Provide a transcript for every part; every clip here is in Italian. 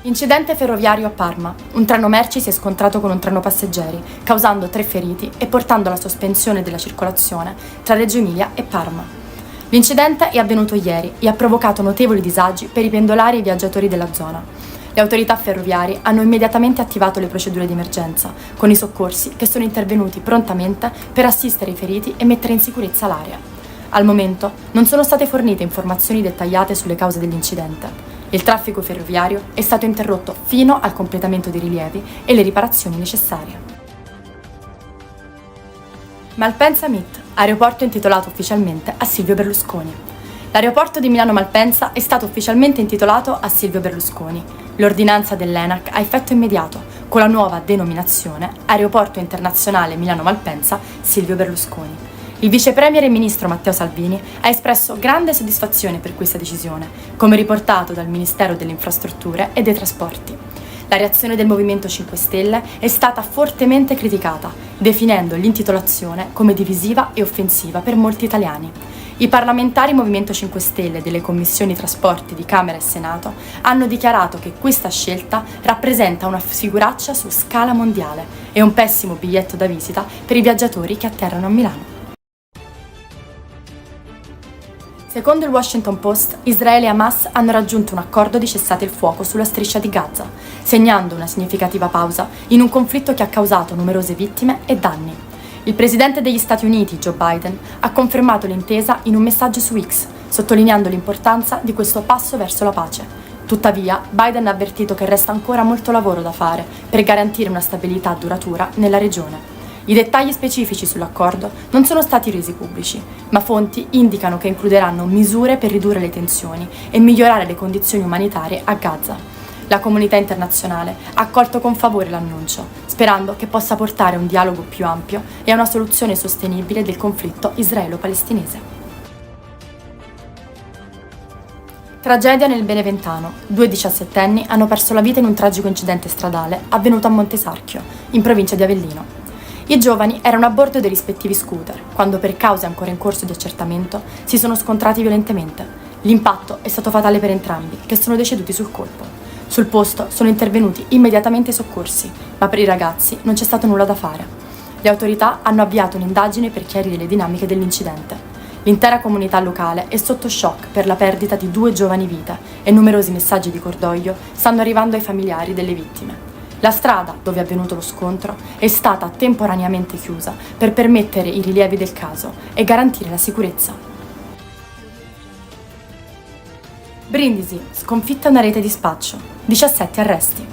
Incidente ferroviario a Parma. Un treno merci si è scontrato con un treno passeggeri, causando 3 feriti e portando alla sospensione della circolazione tra Reggio Emilia e Parma. L'incidente è avvenuto ieri e ha provocato notevoli disagi per i pendolari e i viaggiatori della zona. Le autorità ferroviarie hanno immediatamente attivato le procedure di emergenza, con i soccorsi che sono intervenuti prontamente per assistere i feriti e mettere in sicurezza l'area. Al momento non sono state fornite informazioni dettagliate sulle cause dell'incidente. Il traffico ferroviario è stato interrotto fino al completamento dei rilievi e le riparazioni necessarie. Malpensa MIT, aeroporto intitolato ufficialmente a Silvio Berlusconi. L'aeroporto di Milano Malpensa è stato ufficialmente intitolato a Silvio Berlusconi. L'ordinanza dell'ENAC ha effetto immediato, con la nuova denominazione Aeroporto Internazionale Milano Malpensa Silvio Berlusconi. Il vice premier e ministro Matteo Salvini ha espresso grande soddisfazione per questa decisione, come riportato dal Ministero delle Infrastrutture e dei Trasporti. La reazione del Movimento 5 Stelle è stata fortemente criticata, definendo l'intitolazione come divisiva e offensiva per molti italiani. I parlamentari Movimento 5 Stelle delle commissioni trasporti di Camera e Senato hanno dichiarato che questa scelta rappresenta una figuraccia su scala mondiale e un pessimo biglietto da visita per i viaggiatori che atterrano a Milano. Secondo il Washington Post, Israele e Hamas hanno raggiunto un accordo di cessate il fuoco sulla striscia di Gaza, segnando una significativa pausa in un conflitto che ha causato numerose vittime e danni. Il presidente degli Stati Uniti, Joe Biden, ha confermato l'intesa in un messaggio su X, sottolineando l'importanza di questo passo verso la pace. Tuttavia, Biden ha avvertito che resta ancora molto lavoro da fare per garantire una stabilità duratura nella regione. I dettagli specifici sull'accordo non sono stati resi pubblici, ma fonti indicano che includeranno misure per ridurre le tensioni e migliorare le condizioni umanitarie a Gaza. La comunità internazionale ha accolto con favore l'annuncio, sperando che possa portare a un dialogo più ampio e a una soluzione sostenibile del conflitto israelo-palestinese. Tragedia nel Beneventano. 2 diciassettenni hanno perso la vita in un tragico incidente stradale avvenuto a Montesarchio, in provincia di Avellino. I giovani erano a bordo dei rispettivi scooter, quando per cause ancora in corso di accertamento si sono scontrati violentemente. L'impatto è stato fatale per entrambi, che sono deceduti sul colpo. Sul posto sono intervenuti immediatamente i soccorsi, ma per i ragazzi non c'è stato nulla da fare. Le autorità hanno avviato un'indagine per chiarire le dinamiche dell'incidente. L'intera comunità locale è sotto shock per la perdita di 2 giovani vite e numerosi messaggi di cordoglio stanno arrivando ai familiari delle vittime. La strada dove è avvenuto lo scontro è stata temporaneamente chiusa per permettere i rilievi del caso e garantire la sicurezza. Brindisi, sconfitta una rete di spaccio, 17 arresti.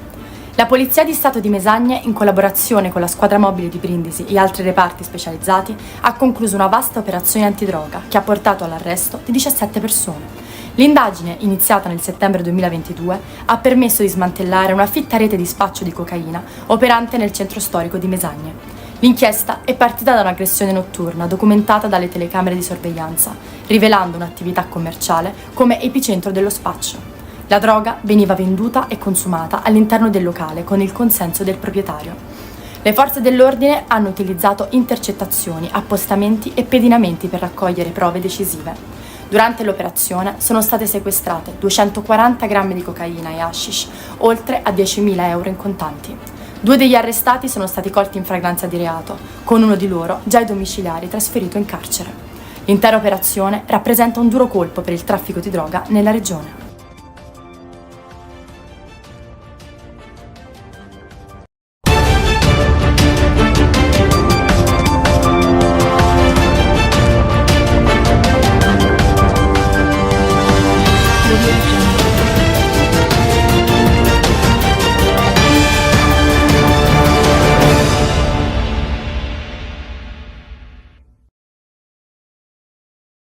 La Polizia di Stato di Mesagne, in collaborazione con la squadra mobile di Brindisi e altri reparti specializzati, ha concluso una vasta operazione antidroga che ha portato all'arresto di 17 persone. L'indagine, iniziata nel settembre 2022, ha permesso di smantellare una fitta rete di spaccio di cocaina operante nel centro storico di Mesagne. L'inchiesta è partita da un'aggressione notturna documentata dalle telecamere di sorveglianza, rivelando un'attività commerciale come epicentro dello spaccio. La droga veniva venduta e consumata all'interno del locale con il consenso del proprietario. Le forze dell'ordine hanno utilizzato intercettazioni, appostamenti e pedinamenti per raccogliere prove decisive. Durante l'operazione sono state sequestrate 240 grammi di cocaina e hashish, oltre a 10.000 euro in contanti. 2 degli arrestati sono stati colti in flagranza di reato, con uno di loro già ai domiciliari trasferito in carcere. L'intera operazione rappresenta un duro colpo per il traffico di droga nella regione.